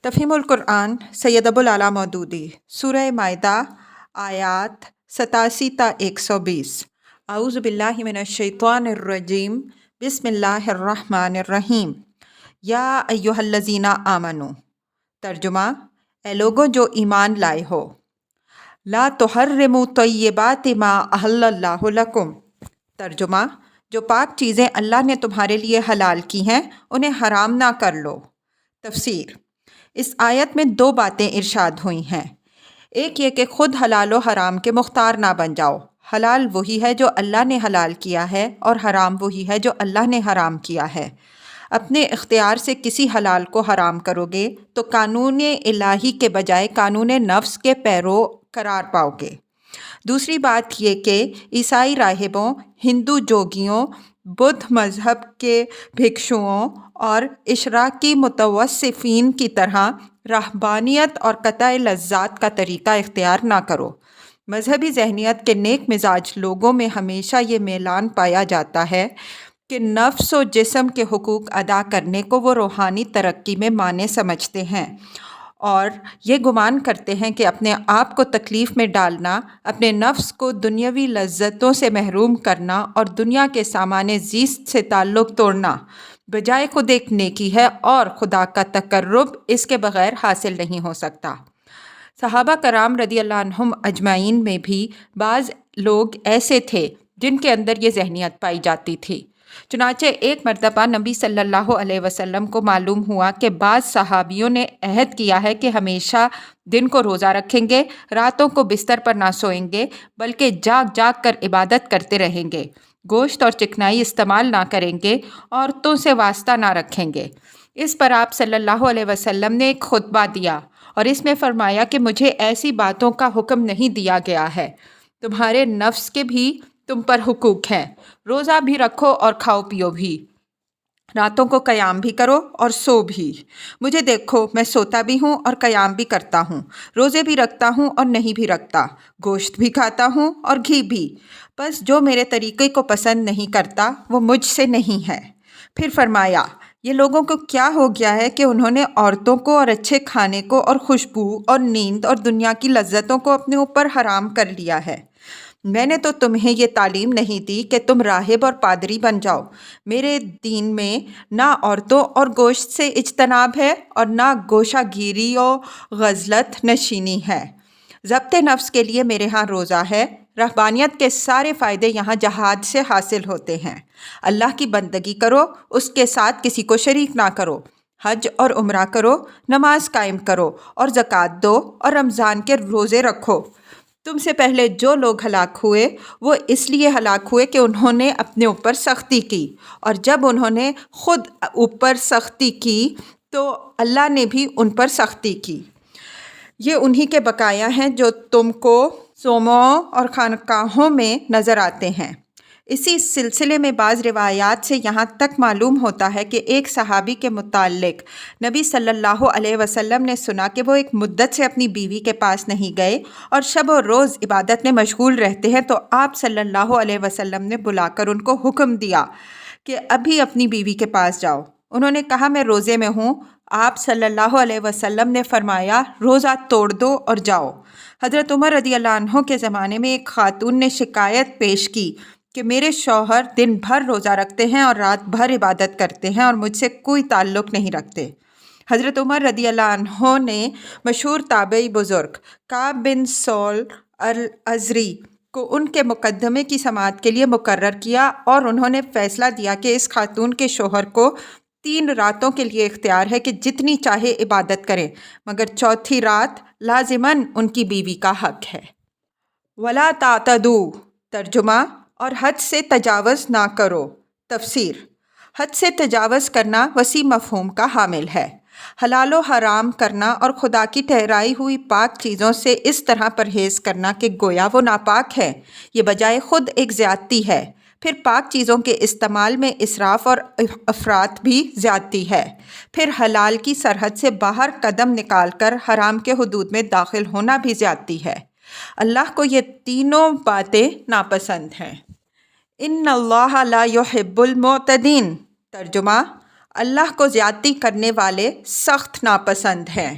تفہیم القرآن سید ابوالعلا مودودی سورہ مائدہ آیات 87 تا 120۔ اعوذ باللہ من الشیطان الرجیم، بسم اللہ الرحمن الرحیم۔ یا ایہا الذین آمنو، ترجمہ: اے لوگوں جو ایمان لائے ہو، لا تحرموا طیبات ما احل اللہ لکم، ترجمہ: جو پاک چیزیں اللہ نے تمہارے لیے حلال کی ہیں انہیں حرام نہ کر لو۔ تفسیر: اس آیت میں دو باتیں ارشاد ہوئی ہیں۔ ایک یہ کہ خود حلال و حرام کے مختار نہ بن جاؤ۔ حلال وہی ہے جو اللہ نے حلال کیا ہے اور حرام وہی ہے جو اللہ نے حرام کیا ہے۔ اپنے اختیار سے کسی حلال کو حرام کرو گے تو قانون الہی کے بجائے قانون نفس کے پیرو قرار پاؤ گے۔ دوسری بات یہ کہ عیسائی راہبوں، ہندو جوگیوں، بدھ مذہب کے بھکشوؤں اور اشراقی متصوفین کی طرح رہبانیت اور قطع لذات کا طریقہ اختیار نہ کرو۔ مذہبی ذہنیت کے نیک مزاج لوگوں میں ہمیشہ یہ میلان پایا جاتا ہے کہ نفس و جسم کے حقوق ادا کرنے کو وہ روحانی ترقی میں مانع سمجھتے ہیں، اور یہ گمان کرتے ہیں کہ اپنے آپ کو تکلیف میں ڈالنا، اپنے نفس کو دنیاوی لذتوں سے محروم کرنا اور دنیا کے سامان زیست سے تعلق توڑنا بجائے خود ایک نیکی ہے، اور خدا کا تقرب اس کے بغیر حاصل نہیں ہو سکتا۔ صحابہ کرام رضی اللہ عنہم اجمعین میں بھی بعض لوگ ایسے تھے جن کے اندر یہ ذہنیت پائی جاتی تھی۔ چنانچہ ایک مرتبہ نبی صلی اللہ علیہ وسلم کو معلوم ہوا کہ بعض صحابیوں نے عہد کیا ہے کہ ہمیشہ دن کو روزہ رکھیں گے، راتوں کو بستر پر نہ سوئیں گے بلکہ جاگ جاگ کر عبادت کرتے رہیں گے، گوشت اور چکنائی استعمال نہ کریں گے، عورتوں سے واسطہ نہ رکھیں گے۔ اس پر آپ صلی اللہ علیہ وسلم نے ایک خطبہ دیا اور اس میں فرمایا کہ مجھے ایسی باتوں کا حکم نہیں دیا گیا ہے، تمہارے نفس کے بھی تم پر حقوق ہیں، روزہ بھی رکھو اور کھاؤ پیو بھی، راتوں کو قیام بھی کرو اور سو بھی۔ مجھے دیکھو، میں سوتا بھی ہوں اور قیام بھی کرتا ہوں، روزے بھی رکھتا ہوں اور نہیں بھی رکھتا، گوشت بھی کھاتا ہوں اور گھی بھی، بس جو میرے طریقے کو پسند نہیں کرتا وہ مجھ سے نہیں ہے۔ پھر فرمایا، یہ لوگوں کو کیا ہو گیا ہے کہ انہوں نے عورتوں کو اور اچھے کھانے کو اور خوشبو اور نیند اور دنیا کی لذتوں کو اپنے اوپر حرام کر لیا ہے۔ میں نے تو تمہیں یہ تعلیم نہیں دی کہ تم راہب اور پادری بن جاؤ۔ میرے دین میں نہ عورتوں اور گوشت سے اجتناب ہے اور نہ گوشہ گیری و غزلت نشینی ہے۔ ضبط نفس کے لیے میرے ہاں روزہ ہے۔ رہبانیت کے سارے فائدے یہاں جہاد سے حاصل ہوتے ہیں۔ اللہ کی بندگی کرو، اس کے ساتھ کسی کو شریک نہ کرو، حج اور عمرہ کرو، نماز قائم کرو اور زکوٰۃ دو اور رمضان کے روزے رکھو۔ تم سے پہلے جو لوگ ہلاک ہوئے وہ اس لیے ہلاک ہوئے کہ انہوں نے اپنے اوپر سختی کی، اور جب انہوں نے خود اوپر سختی کی تو اللہ نے بھی ان پر سختی کی۔ یہ انہی کے بقایا ہیں جو تم کو صومعوں اور خانقاہوں میں نظر آتے ہیں۔ اسی سلسلے میں بعض روایات سے یہاں تک معلوم ہوتا ہے کہ ایک صحابی کے متعلق نبی صلی اللہ علیہ وسلم نے سنا کہ وہ ایک مدت سے اپنی بیوی کے پاس نہیں گئے اور شب و روز عبادت میں مشغول رہتے ہیں، تو آپ صلی اللہ علیہ وسلم نے بلا کر ان کو حکم دیا کہ ابھی اپنی بیوی کے پاس جاؤ۔ انہوں نے کہا، میں روزے میں ہوں۔ آپ صلی اللہ علیہ وسلم نے فرمایا، روزہ توڑ دو اور جاؤ۔ حضرت عمر رضی اللہ عنہ کے زمانے میں ایک خاتون نے شکایت پیش کی کہ میرے شوہر دن بھر روزہ رکھتے ہیں اور رات بھر عبادت کرتے ہیں اور مجھ سے کوئی تعلق نہیں رکھتے۔ حضرت عمر رضی اللہ عنہ نے مشہور تابعی بزرگ کعب بن سول الازری کو ان کے مقدمے کی سماعت کے لیے مقرر کیا، اور انہوں نے فیصلہ دیا کہ اس خاتون کے شوہر کو 3 راتوں کے لیے اختیار ہے کہ جتنی چاہے عبادت کریں، مگر چوتھی رات لازماً ان کی بیوی کا حق ہے۔ وَلَا تَعْتَدُوا، ترجمہ: اور حد سے تجاوز نہ کرو۔ تفسیر: حد سے تجاوز کرنا وسیع مفہوم کا حامل ہے۔ حلال و حرام کرنا اور خدا کی ٹھہرائی ہوئی پاک چیزوں سے اس طرح پرہیز کرنا کہ گویا وہ ناپاک ہے، یہ بجائے خود ایک زیادتی ہے۔ پھر پاک چیزوں کے استعمال میں اسراف اور افراط بھی زیادتی ہے۔ پھر حلال کی سرحد سے باہر قدم نکال کر حرام کے حدود میں داخل ہونا بھی زیادتی ہے۔ اللہ کو یہ تینوں باتیں ناپسند ہیں۔ ان اللہ لا یحب المعتدین، ترجمہ: اللہ کو زیادتی کرنے والے سخت ناپسند ہیں۔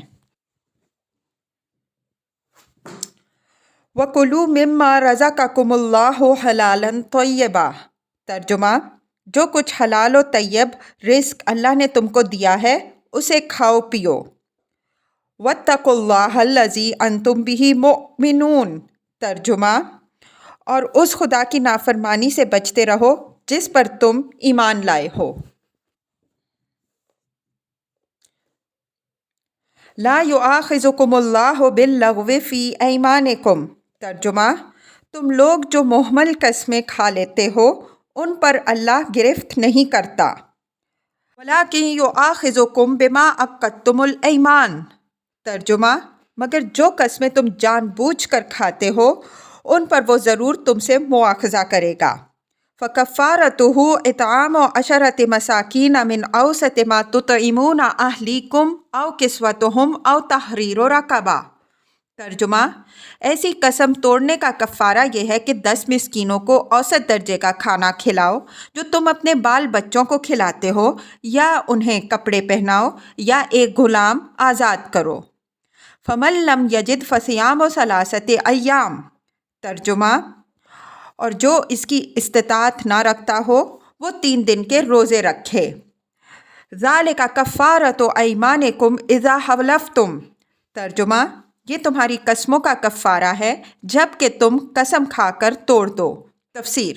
وَكُلُوا مِمَّا رَزَقَكُمُ اللَّهُ حَلَالًا طَيِّبًا۔ ترجمہ: جو کچھ حلال و طیب رزق اللہ نے تم کو دیا ہے اسے کھاؤ پیو۔ وَاتَّقُوا اللَّهَ الَّذِي أَنْتُمْ بِهِ مُؤْمِنُونَ۔ ترجمہ: اور اس خدا کی نافرمانی سے بچتے رہو جس پر تم ایمان لائے ہو۔ لا يؤاخذكم الله باللغو في أيمانكم۔ ترجمہ: تم لوگ جو مہمل قسمیں کھا لیتے ہو ان پر اللہ گرفت نہیں کرتا۔ ولكن يؤاخذكم بما عقدتم الأيمان۔ ترجمہ: مگر جو قسمیں تم جان بوجھ کر کھاتے ہو ان پر وہ ضرور تم سے مواخذہ کرے گا۔ فَكَفَّارَتُهُ إِطْعَامُ عَشَرَةِ مَسَاكِينَ مِنْ أَوْسَطِ مَا تُطْعِمُونَ أَهْلِيكُمْ أَوْ كِسْوَتُهُمْ أَوْ تَحْرِيرُ رَقَبَةٍ۔ ترجمہ: ایسی قسم توڑنے کا کفارہ یہ ہے کہ 10 مسکینوں کو اوسط درجے کا کھانا کھلاؤ جو تم اپنے بال بچوں کو کھلاتے ہو، یا انہیں کپڑے پہناؤ یا ایک غلام آزاد کرو۔ فَمَن لَّمْ يَجِدْ فَصِيَامُ ثَلَاثَةِ أَيَّامٍ۔ ترجمہ: اور جو اس کی استطاعت نہ رکھتا ہو وہ 3 دن کے روزے رکھے۔ ذَلِكَ كَفَّارَةُ أَيْمَانِكُمْ إِذَا حَلَفْتُمْ۔ ترجمہ: یہ تمہاری قسموں کا کفارہ ہے جب کہ تم قسم کھا کر توڑ دو۔ تفسیر: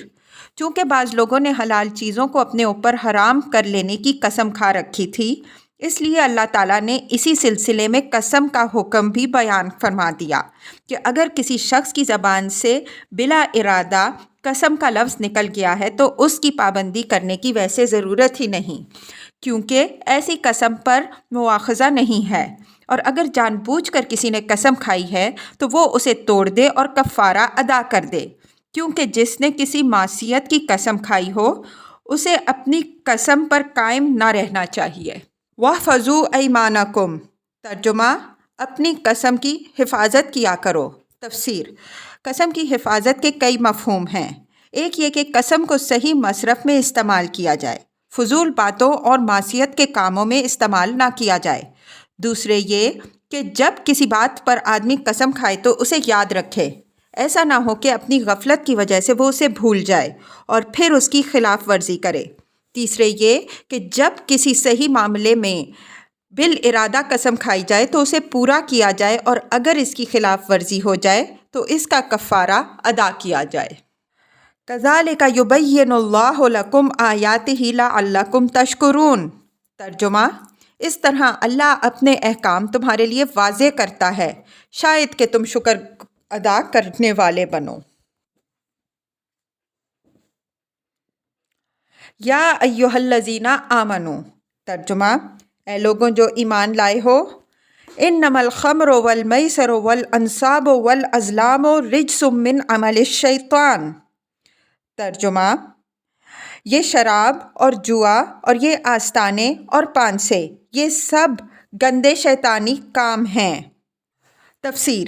چونکہ بعض لوگوں نے حلال چیزوں کو اپنے اوپر حرام کر لینے کی قسم کھا رکھی تھی، اس لیے اللہ تعالیٰ نے اسی سلسلے میں قسم کا حکم بھی بیان فرما دیا کہ اگر کسی شخص کی زبان سے بلا ارادہ قسم کا لفظ نکل گیا ہے تو اس کی پابندی کرنے کی ویسے ضرورت ہی نہیں، کیونکہ ایسی قسم پر مواخذہ نہیں ہے، اور اگر جان بوجھ کر کسی نے قسم کھائی ہے تو وہ اسے توڑ دے اور کفارہ ادا کر دے، کیونکہ جس نے کسی معصیت کی قسم کھائی ہو اسے اپنی قسم پر قائم نہ رہنا چاہیے۔ وَاحْفَظُوا أَيْمَانَكُمْ۔ ترجمہ: اپنی قسم کی حفاظت کیا کرو۔ تفسیر: قسم کی حفاظت کے کئی مفہوم ہیں۔ ایک یہ کہ قسم کو صحیح مصرف میں استعمال کیا جائے، فضول باتوں اور معصیت کے کاموں میں استعمال نہ کیا جائے۔ دوسرے یہ کہ جب کسی بات پر آدمی قسم کھائے تو اسے یاد رکھے، ایسا نہ ہو کہ اپنی غفلت کی وجہ سے وہ اسے بھول جائے اور پھر اس کی خلاف ورزی کرے۔ تیسرے یہ کہ جب کسی صحیح معاملے میں بالارادہ قسم کھائی جائے تو اسے پورا کیا جائے، اور اگر اس کی خلاف ورزی ہو جائے تو اس کا کفارہ ادا کیا جائے۔ كَذَلِكَ يُبَيِّنُ اللَّهُ لَكُمْ آيَاتِهِ لَعَلَّكُمْ تَشْكُرُونَ۔ ترجمہ: اس طرح اللہ اپنے احکام تمہارے لیے واضح کرتا ہے شاید کہ تم شکر ادا کرنے والے بنو۔ یا ایھا الذین آمنوا۔ ترجمہ: اے لوگوں جو ایمان لائے ہو، انما الخمر والمیسر والانصاب والازلام رجس من عمل الشیطان۔ ترجمہ: یہ شراب اور جوا اور یہ آستانے اور پانسے یہ سب گندے شیطانی کام ہیں۔ تفسیر: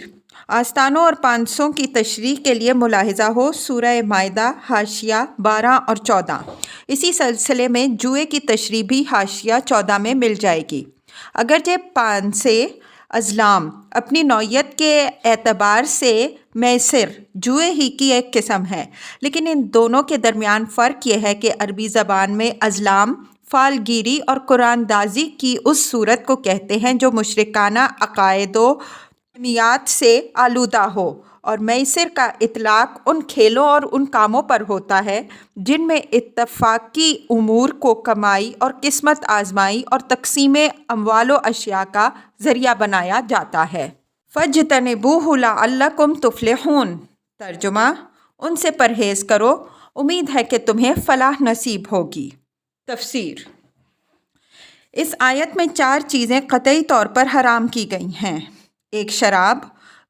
آستانوں اور پانسوں کی تشریح کے لیے ملاحظہ ہو سورہ مائدہ حاشیہ 12 اور 14۔ اسی سلسلے میں جوئے کی تشریح بھی حاشیہ 14 میں مل جائے گی۔ اگرچہ پانسے ازلام اپنی نوعیت کے اعتبار سے میسر جوئے ہی کی ایک قسم ہے، لیکن ان دونوں کے درمیان فرق یہ ہے کہ عربی زبان میں ازلام فال گیری اور قرآن دازی کی اس صورت کو کہتے ہیں جو مشرکانہ عقائد و وہمیات سے آلودہ ہو، اور میسر کا اطلاق ان کھیلوں اور ان کاموں پر ہوتا ہے جن میں اتفاقی امور کو کمائی اور قسمت آزمائی اور تقسیم اموال و اشیاء کا ذریعہ بنایا جاتا ہے۔ فَاجْتَنِبُوهُ لَعَلَّكُمْ تُفْلِحُونَ۔ ترجمہ: ان سے پرہیز کرو، امید ہے کہ تمہیں فلاح نصیب ہوگی۔ تفسیر: اس آیت میں 4 چیزیں قطعی طور پر حرام کی گئی ہیں: ایک شراب،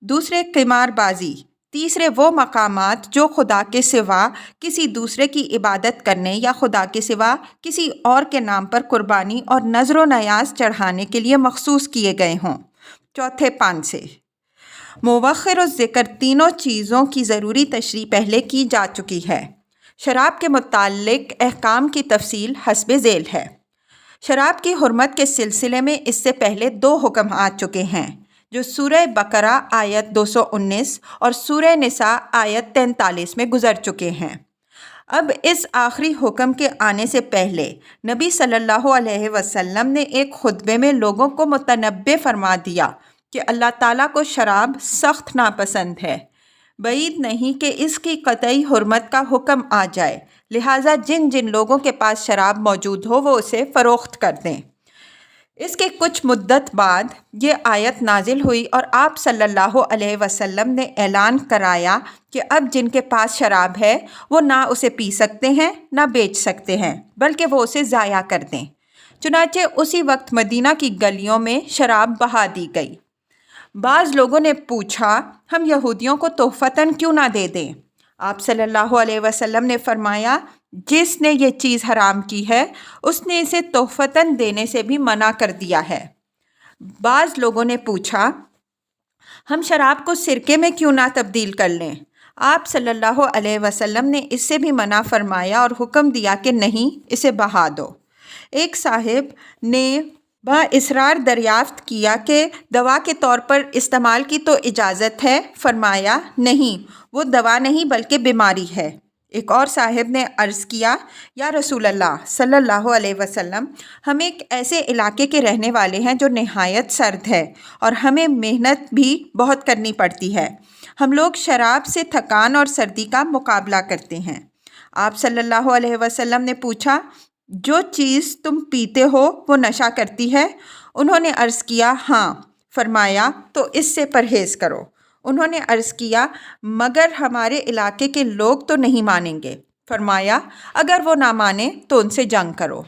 دوسرے قمار بازی، تیسرے وہ مقامات جو خدا کے سوا کسی دوسرے کی عبادت کرنے یا خدا کے سوا کسی اور کے نام پر قربانی اور نذر و نیاز چڑھانے کے لیے مخصوص کیے گئے ہوں۔ چوتھے پانسے۔ مؤخر الذکر تینوں چیزوں کی ضروری تشریح پہلے کی جا چکی ہے۔ شراب کے متعلق احکام کی تفصیل حسب ذیل ہے۔ شراب کی حرمت کے سلسلے میں اس سے پہلے 2 حکم آ چکے ہیں جو سورہ بقرہ آیت 219 اور سورہ نساء آیت 43 میں گزر چکے ہیں۔ اب اس آخری حکم کے آنے سے پہلے نبی صلی اللہ علیہ وسلم نے ایک خطبے میں لوگوں کو متنبہ فرما دیا کہ اللہ تعالیٰ کو شراب سخت ناپسند ہے۔ بعید نہیں کہ اس کی قطعی حرمت کا حکم آ جائے، لہٰذا جن جن لوگوں کے پاس شراب موجود ہو وہ اسے فروخت کر دیں۔ اس کے کچھ مدت بعد یہ آیت نازل ہوئی اور آپ صلی اللہ علیہ وسلم نے اعلان کرایا کہ اب جن کے پاس شراب ہے وہ نہ اسے پی سکتے ہیں نہ بیچ سکتے ہیں، بلکہ وہ اسے ضائع کر دیں۔ چنانچہ اسی وقت مدینہ کی گلیوں میں شراب بہا دی گئی۔ بعض لوگوں نے پوچھا، ہم یہودیوں کو تحفتاً کیوں نہ دے دیں؟ آپ صلی اللہ علیہ وسلم نے فرمایا، جس نے یہ چیز حرام کی ہے اس نے اسے تحفتاً دینے سے بھی منع کر دیا ہے۔ بعض لوگوں نے پوچھا، ہم شراب کو سرکے میں کیوں نہ تبدیل کر لیں؟ آپ صلی اللہ علیہ وسلم نے اس سے بھی منع فرمایا اور حکم دیا کہ نہیں، اسے بہا دو۔ ایک صاحب نے باصرار دریافت کیا کہ دوا کے طور پر استعمال کی تو اجازت ہے؟ فرمایا نہیں، وہ دوا نہیں بلکہ بیماری ہے۔ ایک اور صاحب نے عرض کیا، یا رسول اللہ صلی اللہ علیہ وسلم، ہم ایک ایسے علاقے کے رہنے والے ہیں جو نہایت سرد ہے اور ہمیں محنت بھی بہت کرنی پڑتی ہے۔ ہم لوگ شراب سے تھکان اور سردی کا مقابلہ کرتے ہیں۔ آپ صلی اللہ علیہ وسلم نے پوچھا، جو چیز تم پیتے ہو وہ نشہ کرتی ہے؟ انہوں نے عرض کیا ہاں۔ فرمایا تو اس سے پرہیز کرو۔ انہوں نے عرض کیا مگر ہمارے علاقے کے لوگ تو نہیں مانیں گے۔ فرمایا اگر وہ نہ مانیں تو ان سے جنگ کرو۔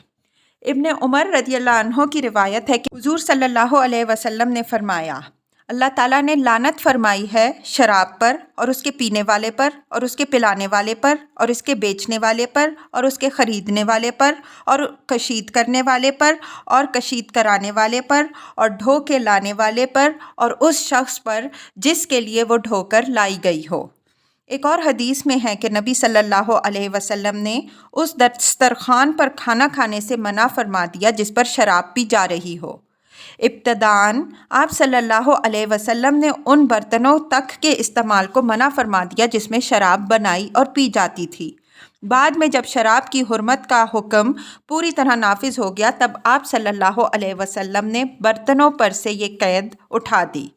ابن عمر رضی اللہ عنہ کی روایت ہے کہ حضور صلی اللہ علیہ وسلم نے فرمایا، اللہ تعالیٰ نے لعنت فرمائی ہے شراب پر اور اس کے پینے والے پر اور اس کے پلانے والے پر اور اس کے بیچنے والے پر اور اس کے خریدنے والے پر اور کشید کرنے والے پر اور کشید کرانے والے پر اور ڈھو کے لانے والے پر اور اس شخص پر جس کے لیے وہ ڈھو کر لائی گئی ہو۔ ایک اور حدیث میں ہے کہ نبی صلی اللہ علیہ وسلم نے اس دسترخوان پر کھانا کھانے سے منع فرما دیا جس پر شراب پی جا رہی ہو۔ ابتداً آپ صلی اللہ علیہ وسلم نے ان برتنوں تک کے استعمال کو منع فرما دیا جس میں شراب بنائی اور پی جاتی تھی۔ بعد میں جب شراب کی حرمت کا حکم پوری طرح نافذ ہو گیا تب آپ صلی اللہ علیہ وسلم نے برتنوں پر سے یہ قید اٹھا دی۔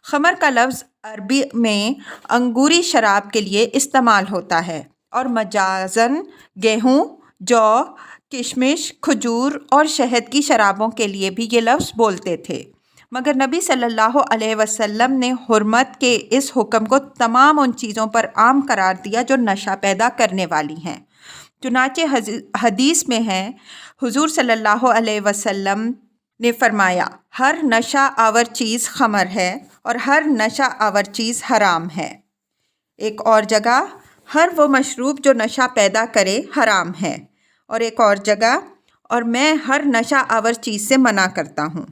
خمر کا لفظ عربی میں انگوری شراب کے لیے استعمال ہوتا ہے اور مجازاً گیہوں، جو، کشمش، کھجور اور شہد کی شرابوں کے لیے بھی یہ لفظ بولتے تھے، مگر نبی صلی اللہ علیہ وسلم نے حرمت کے اس حکم کو تمام ان چیزوں پر عام قرار دیا جو نشہ پیدا کرنے والی ہیں۔ چنانچہ حدیث میں ہے، حضور صلی اللہ علیہ وسلم نے فرمایا، ہر نشہ آور چیز خمر ہے اور ہر نشہ آور چیز حرام ہے۔ ایک اور جگہ، ہر وہ مشروب جو نشہ پیدا کرے حرام ہے، اور ایک اور جگہ، اور میں ہر نشہ آور چیز سے منع کرتا ہوں۔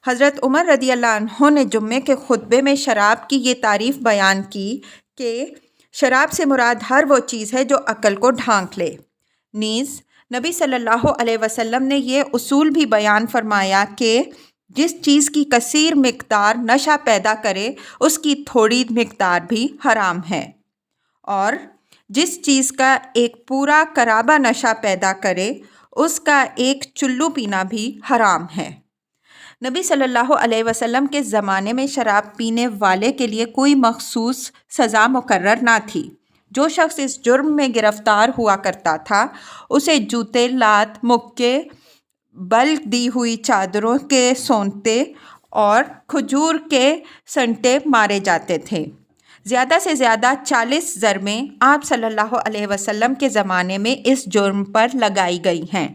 حضرت عمر رضی اللہ عنہ نے جمعے کے خطبے میں شراب کی یہ تعریف بیان کی کہ شراب سے مراد ہر وہ چیز ہے جو عقل کو ڈھانک لے۔ نیز نبی صلی اللہ علیہ وسلم نے یہ اصول بھی بیان فرمایا کہ جس چیز کی کثیر مقدار نشہ پیدا کرے اس کی تھوڑی مقدار بھی حرام ہے، اور جس چیز کا ایک پورا کرابہ نشہ پیدا کرے اس کا ایک چلو پینا بھی حرام ہے۔ نبی صلی اللہ علیہ وسلم کے زمانے میں شراب پینے والے کے لیے کوئی مخصوص سزا مقرر نہ تھی۔ جو شخص اس جرم میں گرفتار ہوا کرتا تھا اسے جوتے، لات، مکے، بلک دی ہوئی چادروں کے سونتے اور کھجور کے سنٹے مارے جاتے تھے۔ زیادہ سے زیادہ 40 ضربیں آپ صلی اللہ علیہ وسلم کے زمانے میں اس جرم پر لگائی گئی ہیں۔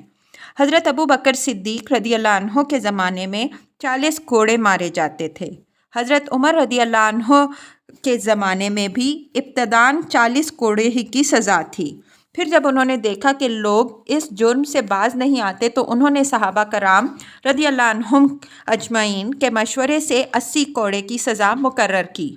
حضرت ابو بکر صدیق رضی اللہ عنہ کے زمانے میں 40 کوڑے مارے جاتے تھے۔ حضرت عمر رضی اللہ عنہ کے زمانے میں بھی ابتداً 40 کوڑے ہی کی سزا تھی۔ پھر جب انہوں نے دیکھا کہ لوگ اس جرم سے باز نہیں آتے تو انہوں نے صحابہ کرام رضی اللہ عنہم اجمعین کے مشورے سے 80 کوڑے کی سزا مقرر کی۔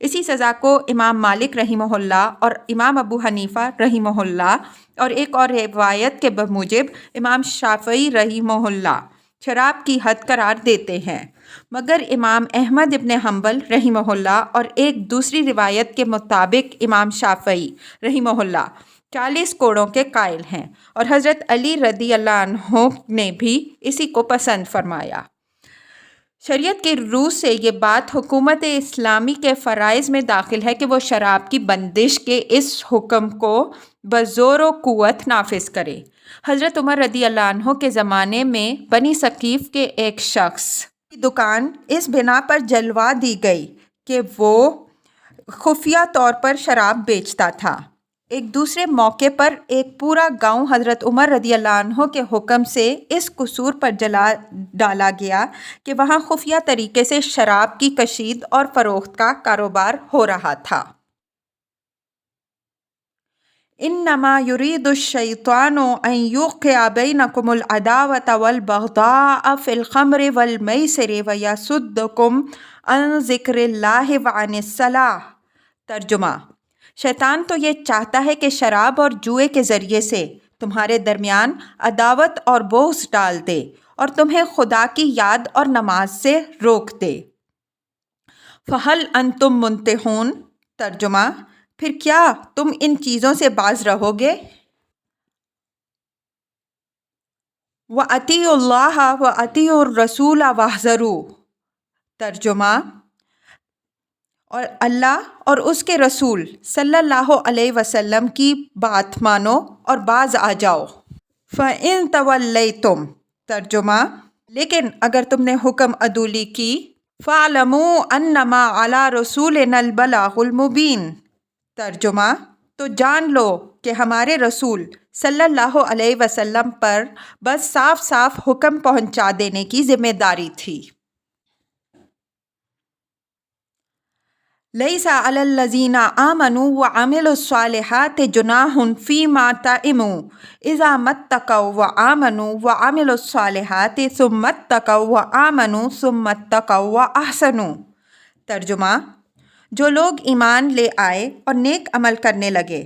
اسی سزا کو امام مالک رحمہ اللہ اور امام ابو حنیفہ رحمہ اللہ اور ایک اور روایت کے بموجب امام شافعی رحمہ اللہ شراب کی حد قرار دیتے ہیں، مگر امام احمد ابن حنبل رحمہ اللہ اور ایک دوسری روایت کے مطابق امام شافعی رحمہ اللہ 40 کوڑوں کے قائل ہیں، اور حضرت علی رضی اللہ عنہ نے بھی اسی کو پسند فرمایا۔ شریعت کی روح سے یہ بات حکومت اسلامی کے فرائض میں داخل ہے کہ وہ شراب کی بندش کے اس حکم کو بزور و قوت نافذ کرے۔ حضرت عمر رضی اللہ عنہ کے زمانے میں بنی ثقیف کے ایک شخص کی دکان اس بنا پر جلوا دی گئی کہ وہ خفیہ طور پر شراب بیچتا تھا۔ ایک دوسرے موقع پر ایک پورا گاؤں حضرت عمر رضی اللہ عنہ کے حکم سے اس قصور پر جلا ڈالا گیا کہ وہاں خفیہ طریقے سے شراب کی کشید اور فروخت کا کاروبار ہو رہا تھا۔ انما یرید الشیطان ان یوقع بینکم العداوۃ والبغضاء فی الخمر والمیسر ویصدکم عن ذکر اللہ وعن الصلاۃ۔ ترجمہ: شیطان تو یہ چاہتا ہے کہ شراب اور جوئے کے ذریعے سے تمہارے درمیان عداوت اور بغض ڈال دے اور تمہیں خدا کی یاد اور نماز سے روک دے۔ فَهَلْ أَنْتُمْ مُنْتَهُونَ۔ ترجمہ: پھر کیا تم ان چیزوں سے باز رہو گے؟ وَأَطِیعُوا اللَّهَ وَأَطِیعُوا الرَّسُولَ وَاحْذَرُوا۔ ترجمہ: اور اللہ اور اس کے رسول صلی اللہ علیہ وسلم کی بات مانو اور باز آ جاؤ۔ فَإِن تَوَلَّيْتُمْ۔ ترجمہ: لیکن اگر تم نے حکم عدولی کی، فَاعْلَمُوا أَنَّمَا عَلَىٰ رَسُولِنَا الْبَلَاغُ الْمُبِينُ۔ ترجمہ: تو جان لو کہ ہمارے رسول صلی اللہ علیہ وسلم پر بس صاف صاف حکم پہنچا دینے کی ذمہ داری تھی۔ لَيْسَ عَلَى الَّذِينَ آمَنُوا وَعَمِلُوا الصَّالِحَاتِ جُنَاحٌ فِيمَا طَعِمُوا إِذَا مَا اتَّقَوا وَآمَنُوا وَعَمِلُوا الصَّالِحَاتِ ثُمَّ اتَّقَوا وَآمَنُوا ثُمَّ اتَّقَوا وَأَحْسَنُوا۔ ترجمہ: جو لوگ ایمان لے آئے اور نیک عمل کرنے لگے،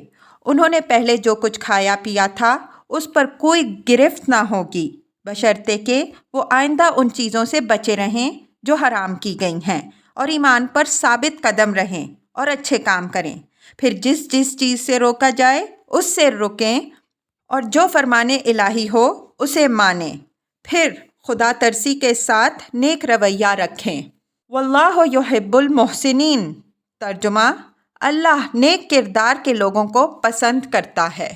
انہوں نے پہلے جو کچھ کھایا پیا تھا اس پر کوئی گرفت نہ ہوگی، بشرطے کہ وہ آئندہ ان چیزوں سے بچے رہیں جو حرام کی گئی ہیں، اور ایمان پر ثابت قدم رہیں اور اچھے کام کریں۔ پھر جس جس چیز سے روکا جائے اس سے رکیں، اور جو فرمان الہی ہو اسے مانیں، پھر خدا ترسی کے ساتھ نیک رویہ رکھیں۔ واللہ یحب المحسنین۔ ترجمہ: اللہ نیک کردار کے لوگوں کو پسند کرتا ہے۔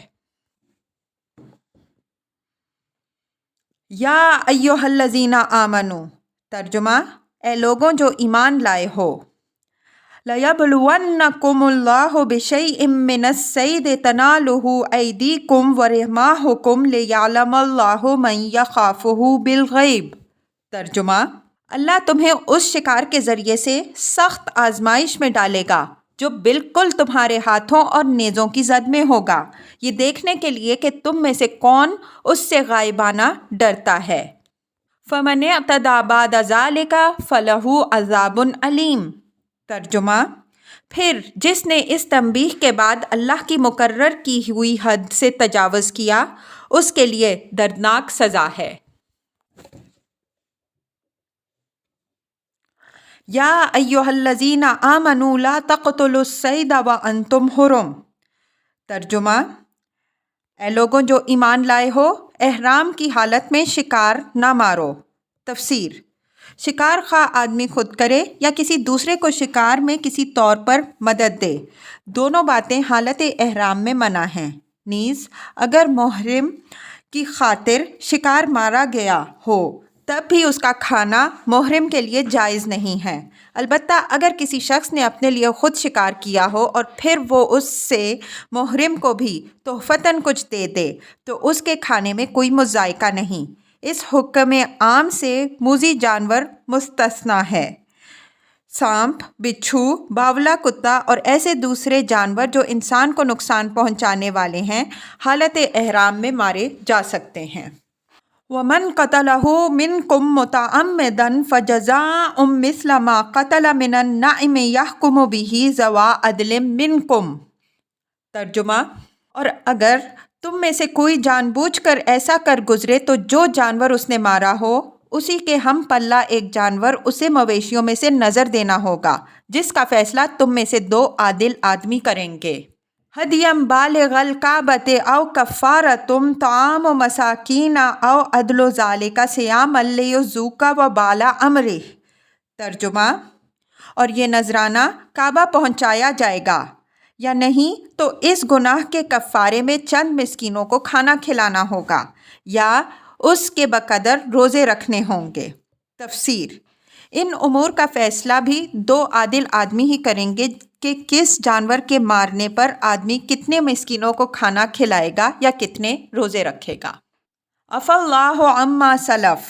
یا ایھا الذین آمنوا۔ ترجمہ: اے لوگوں جو ایمان لائے ہو۔ لَيَبْلُوَنَّكُمُ اللَّهُ بِشَيْءٍ مِّنَ الصَّيْدِ تَنَالُهُ أَيْدِيكُمْ وَرِمَاحُكُمْ لِيَعْلَمَ اللَّهُ مَن يَخَافُهُ بِالْغَیْبِ۔ ترجمہ: اللہ تمہیں اس شکار کے ذریعے سے سخت آزمائش میں ڈالے گا جو بالکل تمہارے ہاتھوں اور نیزوں کی زد میں ہوگا، یہ دیکھنے کے لیے کہ تم میں سے کون اس سے غائبانہ ڈرتا ہے۔ فَمَنِ اعْتَدَىٰ بَعْدَ ذَٰلِكَ فَلَهُ عَذَابٌ أَلِيمٌ۔ ترجمہ: پھر جس نے اس تنبیہ کے بعد اللہ کی مقرر کی ہوئی حد سے تجاوز کیا، اس کے لیے دردناک سزا ہے۔ یا ایھا الذین آمنوا لا تقتلوا الصید وانتم حرم۔ ترجمہ: اے لوگوں جو ایمان لائے ہو، احرام کی حالت میں شکار نہ مارو۔ تفسیر: شکار خواہ آدمی خود کرے یا کسی دوسرے کو شکار میں کسی طور پر مدد دے، دونوں باتیں حالت احرام میں منع ہیں۔ نیز اگر محرم کی خاطر شکار مارا گیا ہو تب بھی اس کا کھانا محرم کے لیے جائز نہیں ہے، البتہ اگر کسی شخص نے اپنے لیے خود شکار کیا ہو اور پھر وہ اس سے محرم کو بھی تحفتاً کچھ دے دے تو اس کے کھانے میں کوئی مذائقہ نہیں۔ اس حکم عام سے موذی جانور مستثنیٰ ہے۔ سانپ، بچھو، باولا کتا اور ایسے دوسرے جانور جو انسان کو نقصان پہنچانے والے ہیں، حالت احرام میں مارے جا سکتے ہیں۔ وَمَنْ قَتَلَهُ مِنْكُمْ مُتَعَمِّدًا فَجَزَاءٌ مِثْلَ مَا قَتَلَ مِنَ النَّعِمِ يَحْكُمُ بِهِ ذَوَا عَدْلٍ مِنْكُمْ۔ ترجمہ: اور اگر تم میں سے کوئی جان بوجھ کر ایسا کر گزرے تو جو جانور اس نے مارا ہو اسی کے ہم پلہ ایک جانور اسے مویشیوں میں سے نظر دینا ہوگا، جس کا فیصلہ تم میں سے 2 عادل آدمی کریں گے۔ ہدیم بالغ الکعبۃ او کفارۃ طعام مساکین او عدل ذالک صیاما لیذوق وبال امرہ۔ ترجمہ: اور یہ نذرانہ کعبہ پہنچایا جائے گا، یا نہیں تو اس گناہ کے کفارے میں چند مسکینوں کو کھانا کھلانا ہوگا، یا اس کے بقدر روزے رکھنے ہوں گے۔ تفسیر: ان امور کا فیصلہ بھی 2 عادل آدمی ہی کریں گے کہ کس جانور کے مارنے پر آدمی کتنے مسکینوں کو کھانا کھلائے گا یا کتنے روزے رکھے گا۔ عفا اللہ عما سلف۔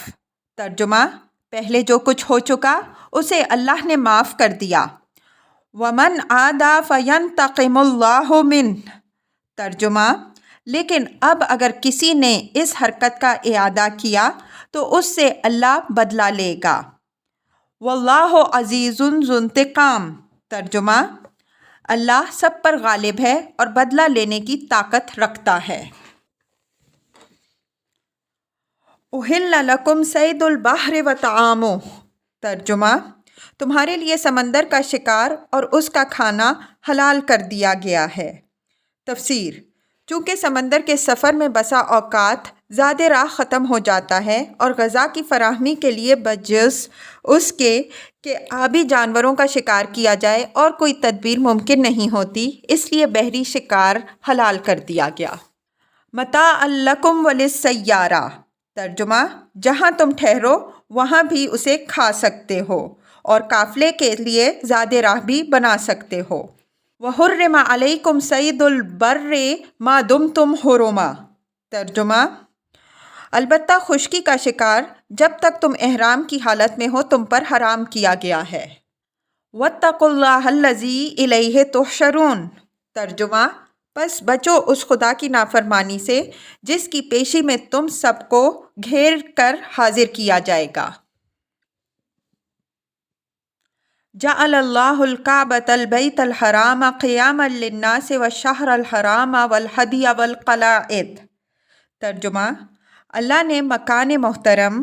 ترجمہ: پہلے جو کچھ ہو چکا اسے اللہ نے معاف کر دیا۔ ومن عادى فینتقم اللہ منہ۔ ترجمہ: لیکن اب اگر کسی نے اس حرکت کا اعادہ کیا تو اس سے اللہ بدلہ لے گا۔ واللہ عزیز ذو انتقام۔ ترجمہ: اللہ سب پر غالب ہے اور بدلہ لینے کی طاقت رکھتا ہے۔ احل لکم صید البحر وطعامہ۔ ترجمہ: تمہارے لیے سمندر کا شکار اور اس کا کھانا حلال کر دیا گیا ہے۔ تفسیر: چونکہ سمندر کے سفر میں بسا اوقات زیادہ راہ ختم ہو جاتا ہے اور غذا کی فراہمی کے لیے بجز اس کے کہ آبی جانوروں کا شکار کیا جائے اور کوئی تدبیر ممکن نہیں ہوتی، اس لیے بحری شکار حلال کر دیا گیا۔ متاعا لکم وللسیارہ۔ ترجمہ: جہاں تم ٹھہرو وہاں بھی اسے کھا سکتے ہو اور قافلے کے لیے زیادہ راہ بھی بنا سکتے ہو۔ وحرم علیکم صید البر ما دمتم حرما۔ ترجمہ: البتہ خشکی کا شکار جب تک تم احرام کی حالت میں ہو تم پر حرام کیا گیا ہے۔ واتقوا اللہ الذی الیہ تحشرون۔ ترجمہ: پس بچو اس خدا کی نافرمانی سے جس کی پیشی میں تم سب کو گھیر کر حاضر کیا جائے گا۔ جعل اللہ الکعبۃ البیت الحرام قیاما للناس والشہر الحرام والہدی والقلائد۔ ترجمہ: اللہ نے مکان محترم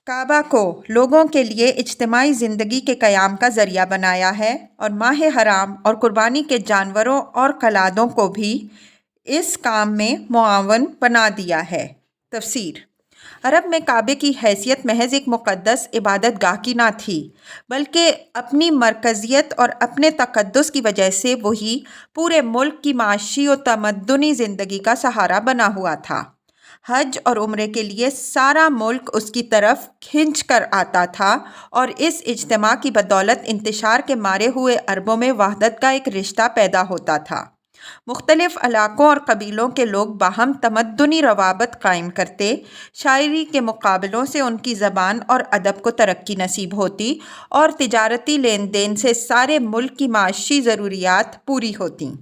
کعبہ کو لوگوں کے لیے اجتماعی زندگی کے قیام کا ذریعہ بنایا ہے اور ماہ حرام اور قربانی کے جانوروں اور قلادوں کو بھی اس کام میں معاون بنا دیا ہے۔ تفسیر: عرب میں کعبے کی حیثیت محض ایک مقدس عبادت گاہ کی نہ تھی، بلکہ اپنی مرکزیت اور اپنے تقدس کی وجہ سے وہی پورے ملک کی معاشی و تمدنی زندگی کا سہارا بنا ہوا تھا۔ حج اور عمرے کے لیے سارا ملک اس کی طرف کھنچ کر آتا تھا اور اس اجتماع کی بدولت انتشار کے مارے ہوئے عربوں میں وحدت کا ایک رشتہ پیدا ہوتا تھا۔ مختلف علاقوں اور قبیلوں کے لوگ باہم تمدنی روابط قائم کرتے، شاعری کے مقابلوں سے ان کی زبان اور ادب کو ترقی نصیب ہوتی اور تجارتی لین دین سے سارے ملک کی معاشی ضروریات پوری ہوتیں۔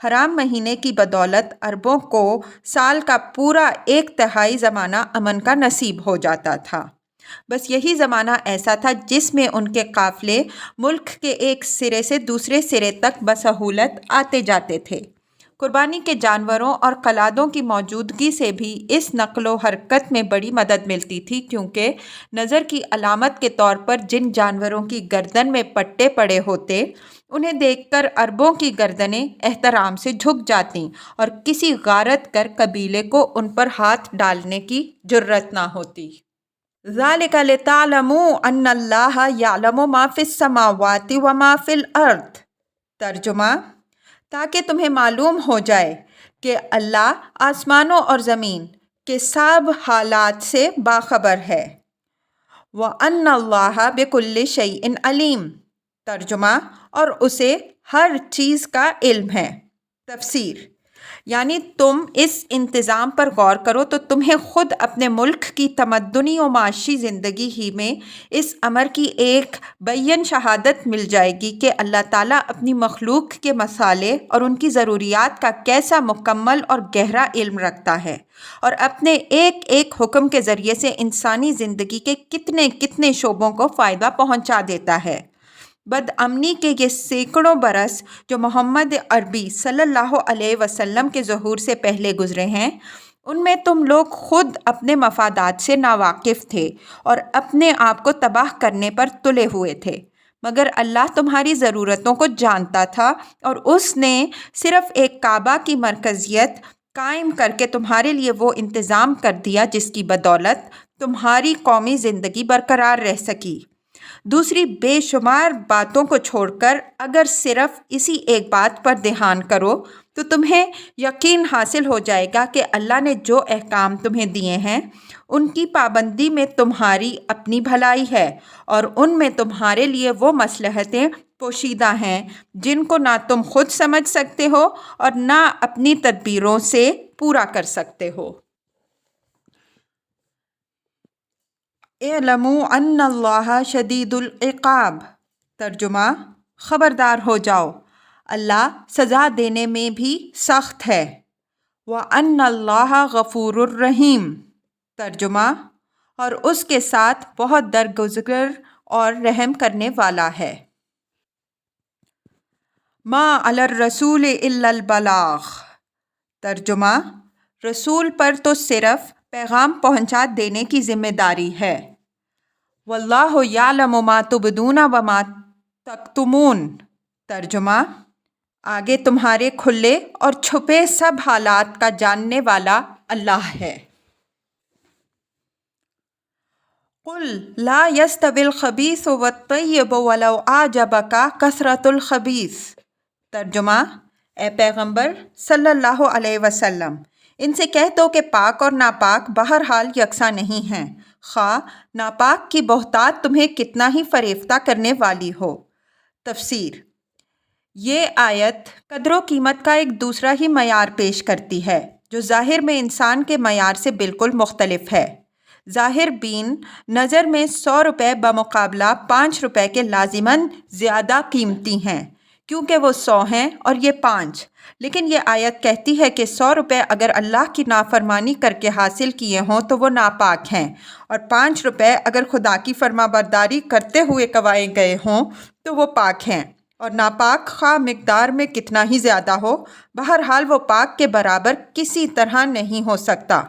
حرام مہینے کی بدولت عربوں کو سال کا پورا 1/3 زمانہ امن کا نصیب ہو جاتا تھا۔ بس یہی زمانہ ایسا تھا جس میں ان کے قافلے ملک کے ایک سرے سے دوسرے سرے تک بسہولت آتے جاتے تھے۔ قربانی کے جانوروں اور قلادوں کی موجودگی سے بھی اس نقل و حرکت میں بڑی مدد ملتی تھی، کیونکہ نظر کی علامت کے طور پر جن جانوروں کی گردن میں پٹے پڑے ہوتے انہیں دیکھ کر عربوں کی گردنیں احترام سے جھک جاتیں اور کسی غارت کر قبیلے کو ان پر ہاتھ ڈالنے کی جرأت نہ ہوتی۔ ذَلِكَ لِتَعْلَمُوا أَنَّ اللَّهَ يَعْلَمُ مَا فِي السَّمَاوَاتِ وَمَا فِي الْأَرْضِ۔ ترجمہ: تاکہ تمہیں معلوم ہو جائے کہ اللہ آسمانوں اور زمین کے سب حالات سے باخبر ہے۔ وَأَنَّ اللَّهَ بِكُلِّ شَيْءٍ عَلِيمٌ۔ ترجمہ: اور اسے ہر چیز کا علم ہے۔ تفسیر: یعنی تم اس انتظام پر غور کرو تو تمہیں خود اپنے ملک کی تمدنی و معاشی زندگی ہی میں اس امر کی ایک بیان شہادت مل جائے گی کہ اللہ تعالیٰ اپنی مخلوق کے مسالے اور ان کی ضروریات کا کیسا مکمل اور گہرا علم رکھتا ہے، اور اپنے ایک ایک حکم کے ذریعے سے انسانی زندگی کے کتنے کتنے شعبوں کو فائدہ پہنچا دیتا ہے۔ بد امنی کے یہ سینکڑوں برس جو محمد عربی صلی اللہ علیہ وسلم کے ظہور سے پہلے گزرے ہیں، ان میں تم لوگ خود اپنے مفادات سے ناواقف تھے اور اپنے آپ کو تباہ کرنے پر تلے ہوئے تھے، مگر اللہ تمہاری ضرورتوں کو جانتا تھا اور اس نے صرف ایک کعبہ کی مرکزیت قائم کر کے تمہارے لیے وہ انتظام کر دیا جس کی بدولت تمہاری قومی زندگی برقرار رہ سکی۔ دوسری بے شمار باتوں کو چھوڑ کر اگر صرف اسی ایک بات پر دھیان کرو تو تمہیں یقین حاصل ہو جائے گا کہ اللہ نے جو احکام تمہیں دیے ہیں ان کی پابندی میں تمہاری اپنی بھلائی ہے، اور ان میں تمہارے لیے وہ مصلحتیں پوشیدہ ہیں جن کو نہ تم خود سمجھ سکتے ہو اور نہ اپنی تدبیروں سے پورا کر سکتے ہو۔ اعلموا ان اللہ شدید العقاب۔ ترجمہ: خبردار ہو جاؤ، اللہ سزا دینے میں بھی سخت ہے۔ وَأَنَّ اللَّهَ غَفُورٌ الرحیم۔ ترجمہ: اور اس کے ساتھ بہت درگزر اور رحم کرنے والا ہے۔ ما علی الرسول الا البلاغ۔ ترجمہ: رسول پر تو صرف پیغام پہنچا دینے کی ذمہ داری ہے۔ واللہ یعلم ما تبدون وما تکتمون۔ ترجمہ: آگے تمہارے کھلے اور چھپے سب حالات کا جاننے والا اللہ ہے۔ قل لا يستوي الخبيث والطيب ولو أعجبك كثرة الخبيث۔ ترجمہ: اے پیغمبر صلی اللہ علیہ وسلم، ان سے کہہ دو کہ پاک اور ناپاک بہرحال یکساں نہیں ہیں، خواہ ناپاک کی بہتات تمہیں کتنا ہی فریفتہ کرنے والی ہو۔ تفسیر: یہ آیت قدر و قیمت کا ایک دوسرا ہی معیار پیش کرتی ہے جو ظاہر میں انسان کے معیار سے بالکل مختلف ہے۔ ظاہر بین نظر میں 100 روپے بمقابلہ 5 روپے کے لازماً زیادہ قیمتی ہیں کیونکہ وہ 100 ہیں اور یہ 5، لیکن یہ آیت کہتی ہے کہ 100 روپے اگر اللہ کی نافرمانی کر کے حاصل کیے ہوں تو وہ ناپاک ہیں، اور 5 روپے اگر خدا کی فرما برداری کرتے ہوئے کمائے گئے ہوں تو وہ پاک ہیں، اور ناپاک خواہ مقدار میں کتنا ہی زیادہ ہو، بہرحال وہ پاک کے برابر کسی طرح نہیں ہو سکتا۔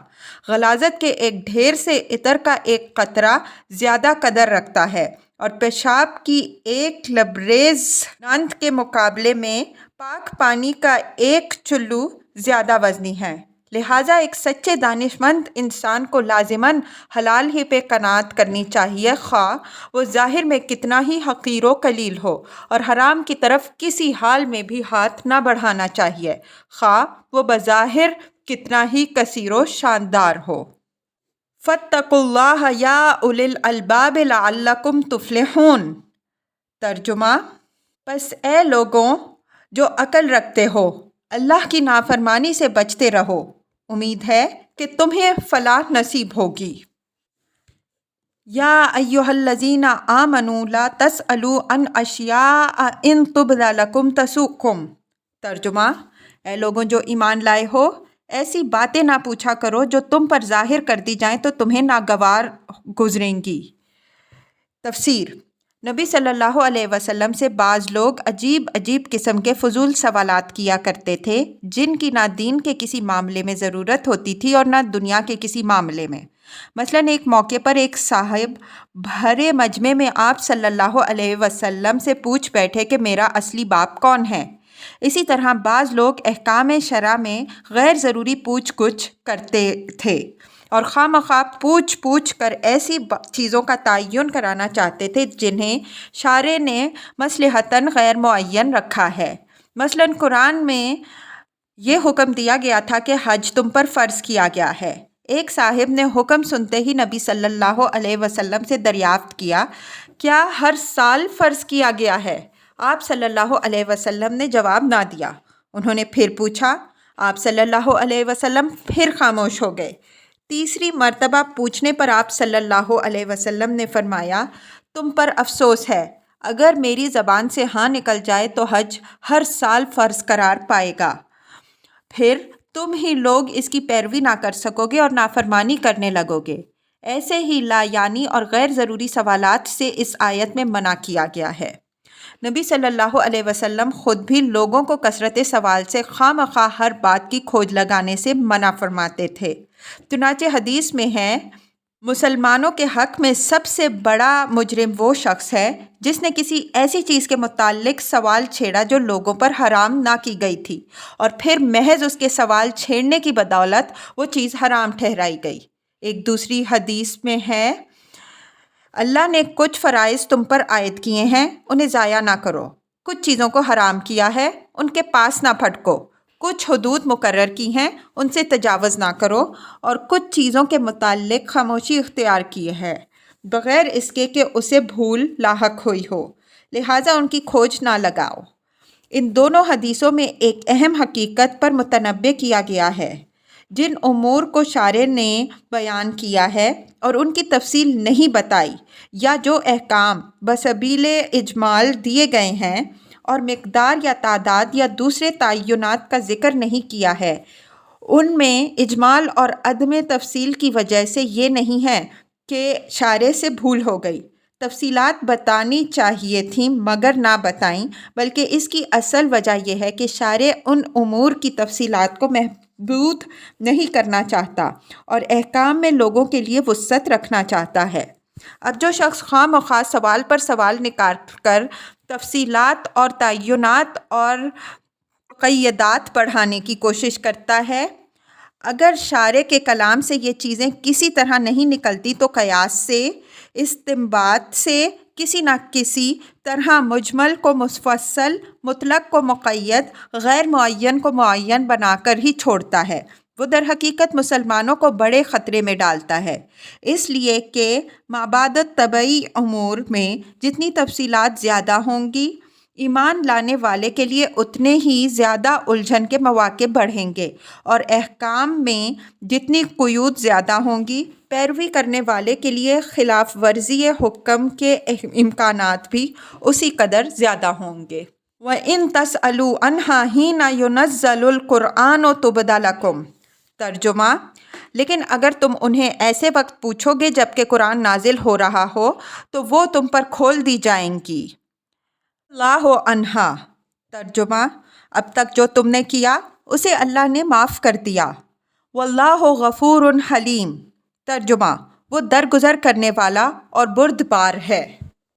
غلاظت کے ایک ڈھیر سے عطر کا ایک قطرہ زیادہ قدر رکھتا ہے، اور پیشاب کی ایک لبریز گند کے مقابلے میں پاک پانی کا ایک چلو زیادہ وزنی ہے۔ لہٰذا ایک سچے دانش مند انسان کو لازماً حلال ہی پہ قناعت کرنی چاہیے، خواہ وہ ظاہر میں کتنا ہی حقیر و قلیل ہو، اور حرام کی طرف کسی حال میں بھی ہاتھ نہ بڑھانا چاہیے، خواہ وہ بظاہر کتنا ہی کثیر و شاندار ہو۔ فاتقوا اللہ یا اولی الالباب لعلکم تفلحون۔ ترجمہ: پس اے لوگوں جو عقل رکھتے ہو، اللہ کی نافرمانی سے بچتے رہو، امید ہے کہ تمہیں فلاح نصیب ہوگی۔ یا ایھا الذین آمنوا لا تسألوا عن اشیاء ان تبد لکم تسؤکم۔ ترجمہ: اے لوگوں جو ایمان لائے ہو، ایسی باتیں نہ پوچھا کرو جو تم پر ظاہر کر دی جائیں تو تمہیں ناگوار گزریں گی۔ تفسیر: نبی صلی اللہ علیہ وسلم سے بعض لوگ عجیب عجیب قسم کے فضول سوالات کیا کرتے تھے جن کی نہ دین کے کسی معاملے میں ضرورت ہوتی تھی اور نہ دنیا کے کسی معاملے میں۔ مثلاً ایک موقع پر ایک صاحب بھرے مجمع میں آپ صلی اللہ علیہ وسلم سے پوچھ بیٹھے کہ میرا اصلی باپ کون ہے۔ اسی طرح بعض لوگ احکام شرع میں غیر ضروری پوچھ گچھ کرتے تھے اور خواہ مخواہ پوچھ کر ایسی چیزوں کا تعین کرانا چاہتے تھے جنہیں شارع نے مصلحتاً غیر معین رکھا ہے۔ مثلاً قرآن میں یہ حکم دیا گیا تھا کہ حج تم پر فرض کیا گیا ہے۔ ایک صاحب نے حکم سنتے ہی نبی صلی اللہ علیہ وسلم سے دریافت کیا، کیا ہر سال فرض کیا گیا ہے؟ آپ صلی اللہ علیہ وسلم نے جواب نہ دیا۔ انہوں نے پھر پوچھا، آپ صلی اللہ علیہ وسلم پھر خاموش ہو گئے۔ تیسری مرتبہ پوچھنے پر آپ صلی اللہ علیہ وسلم نے فرمایا، تم پر افسوس ہے، اگر میری زبان سے ہاں نکل جائے تو حج ہر سال فرض قرار پائے گا، پھر تم ہی لوگ اس کی پیروی نہ کر سکو گے اور نافرمانی کرنے لگو گے۔ ایسے ہی لا یعنی اور غیر ضروری سوالات سے اس آیت میں منع کیا گیا ہے۔ نبی صلی اللہ علیہ وسلم خود بھی لوگوں کو کثرت سوال سے خواہ مخواہ ہر بات کی کھوج لگانے سے منع فرماتے تھے۔ چنانچہ حدیث میں ہے، مسلمانوں کے حق میں سب سے بڑا مجرم وہ شخص ہے جس نے کسی ایسی چیز کے متعلق سوال چھیڑا جو لوگوں پر حرام نہ کی گئی تھی، اور پھر محض اس کے سوال چھیڑنے کی بدولت وہ چیز حرام ٹھہرائی گئی۔ ایک دوسری حدیث میں ہے، اللہ نے کچھ فرائض تم پر عائد کیے ہیں، انہیں ضائع نہ کرو۔ کچھ چیزوں کو حرام کیا ہے، ان کے پاس نہ پھٹکو۔ کچھ حدود مقرر کی ہیں، ان سے تجاوز نہ کرو، اور کچھ چیزوں کے متعلق خاموشی اختیار کی ہے، بغیر اس کے کہ اسے بھول لاحق ہوئی ہو، لہٰذا ان کی کھوج نہ لگاؤ۔ ان دونوں حدیثوں میں ایک اہم حقیقت پر متنبہ کیا گیا ہے۔ جن امور کو شارع نے بیان کیا ہے اور ان کی تفصیل نہیں بتائی، یا جو احکام بسبیل اجمال دیے گئے ہیں اور مقدار یا تعداد یا دوسرے تعینات کا ذکر نہیں کیا ہے، ان میں اجمال اور عدم تفصیل کی وجہ سے یہ نہیں ہے کہ شارع سے بھول ہو گئی، تفصیلات بتانی چاہیے تھیں مگر نہ بتائیں، بلکہ اس کی اصل وجہ یہ ہے کہ شارع ان امور کی تفصیلات کو محدود نہیں کرنا چاہتا اور احکام میں لوگوں کے لیے وسعت رکھنا چاہتا ہے۔ اب جو شخص خواہ مخواہ سوال پر سوال نکال کر تفصیلات اور تعینات اور قیدات بڑھانے کی کوشش کرتا ہے، اگر شارع کے کلام سے یہ چیزیں کسی طرح نہیں نکلتی تو قیاس سے، استنباط سے کسی نہ کسی طرح مجمل کو مفصل، مطلق کو مقید، غیر معین کو معین بنا کر ہی چھوڑتا ہے، وہ در حقیقت مسلمانوں کو بڑے خطرے میں ڈالتا ہے، اس لیے کہ مابعد طبعی امور میں جتنی تفصیلات زیادہ ہوں گی، ایمان لانے والے کے لیے اتنے ہی زیادہ الجھن کے مواقع بڑھیں گے، اور احکام میں جتنی قیود زیادہ ہوں گی، پیروی کرنے والے کے لیے خلاف ورزی حکم کے امکانات بھی اسی قدر زیادہ ہوں گے۔ وَإِن تَسْأَلُوا عَنْهَا حِينَ يُنَزَّلُ الْقُرْآنُ تُبْدَ لَكُمْ۔ ترجمہ، لیکن اگر تم انہیں ایسے وقت پوچھو گے جب کہ قرآن نازل ہو رہا ہو تو وہ تم پر کھول دی جائیں گی۔ اللہ عنہا۔ ترجمہ، اب تک جو تم نے کیا اسے اللہ نے معاف کر دیا۔ واللہ غفور حلیم۔ ترجمہ، وہ درگزر کرنے والا اور بردبار ہے۔